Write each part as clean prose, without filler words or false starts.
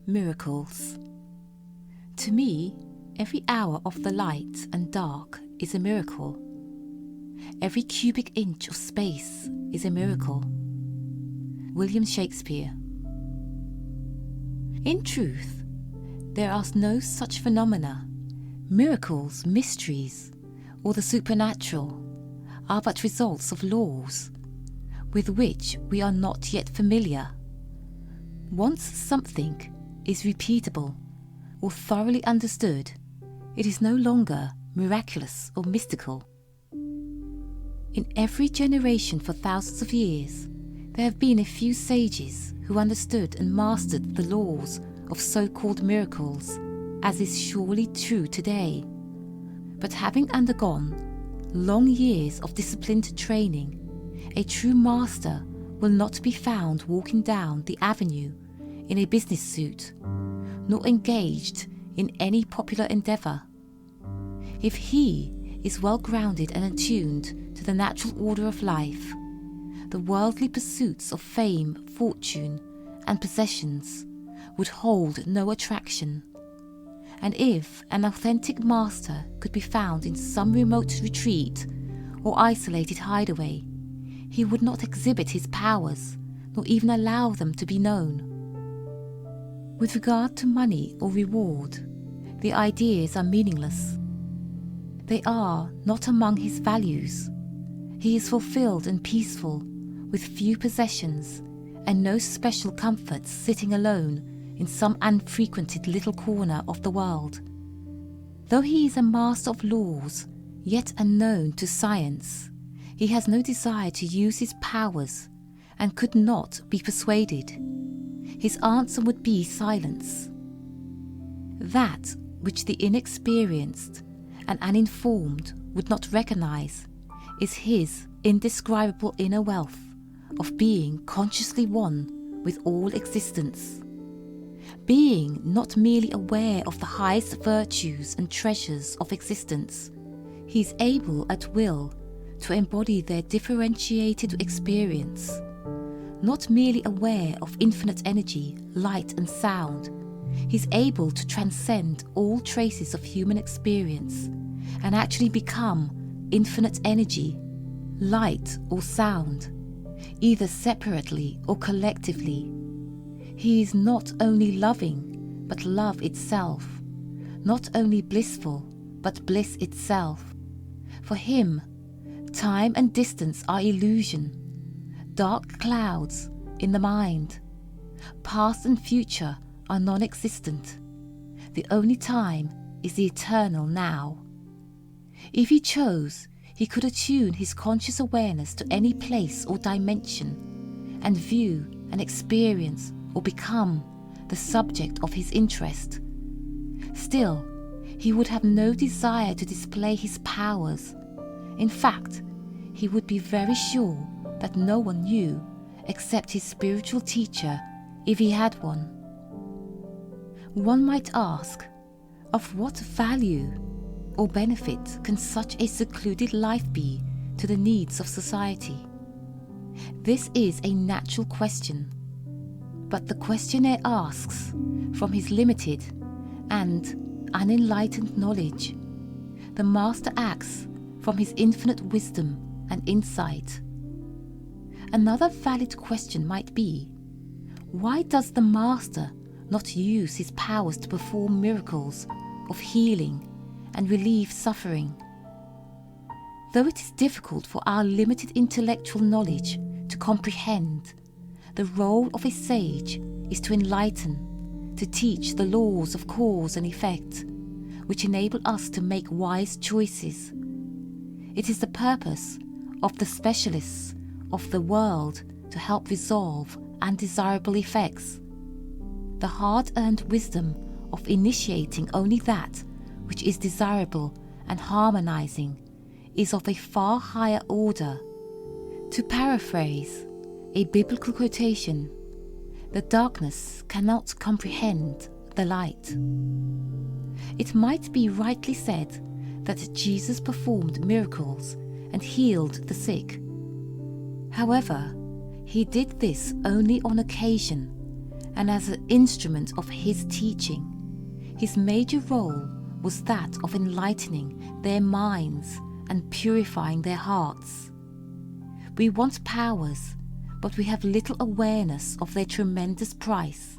Miracles. To me, every hour of the light and dark is a miracle. Every cubic inch of space is a miracle. William Shakespeare. In truth, there are no such phenomena. Miracles, mysteries, or the supernatural are but results of laws with which we are not yet familiar. Once something is repeatable or thoroughly understood, it is no longer miraculous or mystical. In every generation for thousands of years, there have been a few sages who understood and mastered the laws of so-called miracles, as is surely true today. But having undergone long years of disciplined training, a true master will not be found walking down the avenue in a business suit, nor engaged in any popular endeavour. If he is well grounded and attuned to the natural order of life, the worldly pursuits of fame, fortune, and possessions would hold no attraction. And if an authentic master could be found in some remote retreat or isolated hideaway, he would not exhibit his powers, nor even allow them to be known. With regard to money or reward, the ideas are meaningless. They are not among his values. He is fulfilled and peaceful, with few possessions and no special comforts, sitting alone in some unfrequented little corner of the world. Though he is a master of laws, yet unknown to science, he has no desire to use his powers and could not be persuaded. His answer would be silence. That which the inexperienced and uninformed would not recognize is his indescribable inner wealth of being consciously one with all existence. Being not merely aware of the highest virtues and treasures of existence, he is able at will to embody their differentiated experience. Not merely aware of infinite energy, light and sound, he is able to transcend all traces of human experience and actually become infinite energy, light or sound, either separately or collectively. He is not only loving, but love itself, not only blissful, but bliss itself. For him, time and distance are illusion, dark clouds in the mind. Past and future are non-existent. The only time is the eternal now. If he chose, he could attune his conscious awareness to any place or dimension and view and experience or become the subject of his interest. Still, he would have no desire to display his powers. In fact, he would be very sure that no one knew except his spiritual teacher, if he had one. One might ask, of what value or benefit can such a secluded life be to the needs of society? This is a natural question, but the questioner asks from his limited and unenlightened knowledge. The master acts from his infinite wisdom and insight. Another valid question might be, why does the master not use his powers to perform miracles of healing and relieve suffering? Though it is difficult for our limited intellectual knowledge to comprehend, the role of a sage is to enlighten, to teach the laws of cause and effect, which enable us to make wise choices. It is the purpose of the specialists of the world to help resolve undesirable effects. The hard-earned wisdom of initiating only that which is desirable and harmonizing is of a far higher order. To paraphrase a biblical quotation, the darkness cannot comprehend the light. It might be rightly said that Jesus performed miracles and healed the sick. However, he did this only on occasion, and as an instrument of his teaching. His major role was that of enlightening their minds and purifying their hearts. We want powers, but we have little awareness of their tremendous price.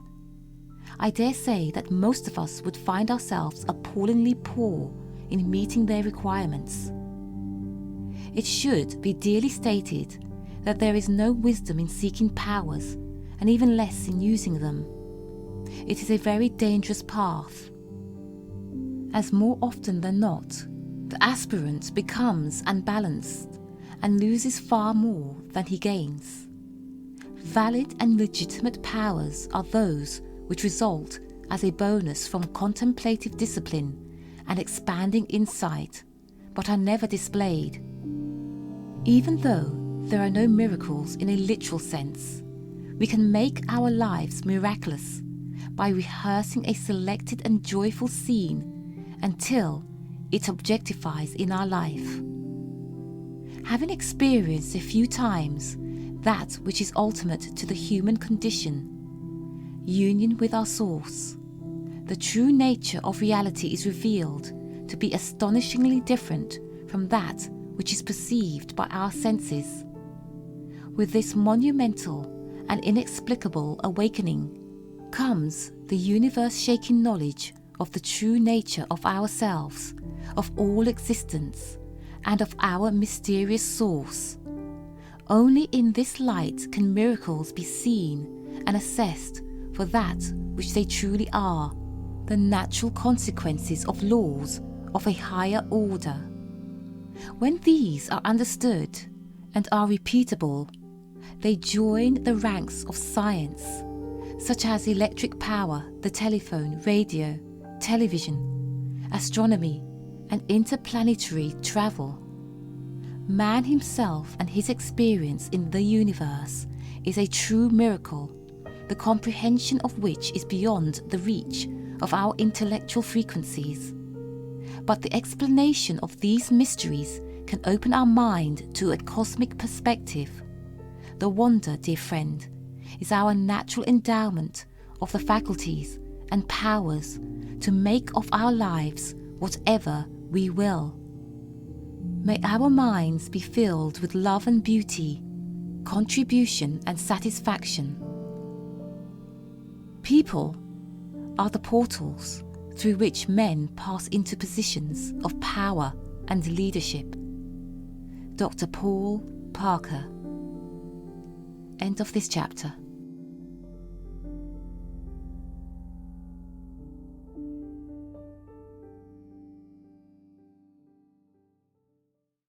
I dare say that most of us would find ourselves appallingly poor in meeting their requirements. It should be dearly stated that there is no wisdom in seeking powers, and even less in using them. It is a very dangerous path, as more often than not, the aspirant becomes unbalanced and loses far more than he gains. Valid and legitimate powers are those which result as a bonus from contemplative discipline and expanding insight, but are never displayed. Even though there are no miracles in a literal sense, we can make our lives miraculous by rehearsing a selected and joyful scene until it objectifies in our life. Having experienced a few times that which is ultimate to the human condition, union with our source, the true nature of reality is revealed to be astonishingly different from that which is perceived by our senses. With this monumental and inexplicable awakening comes the universe-shaking knowledge of the true nature of ourselves, of all existence, and of our mysterious source. Only in this light can miracles be seen and assessed for that which they truly are, the natural consequences of laws of a higher order. When these are understood and are repeatable, they join the ranks of science, such as electric power, the telephone, radio, television, astronomy, and interplanetary travel. Man himself and his experience in the universe is a true miracle, the comprehension of which is beyond the reach of our intellectual frequencies. But the explanation of these mysteries can open our mind to a cosmic perspective. The wonder, dear friend, is our natural endowment of the faculties and powers to make of our lives whatever we will. May our minds be filled with love and beauty, contribution and satisfaction. People are the portals through which men pass into positions of power and leadership. Dr. Paul Parker. End of this chapter.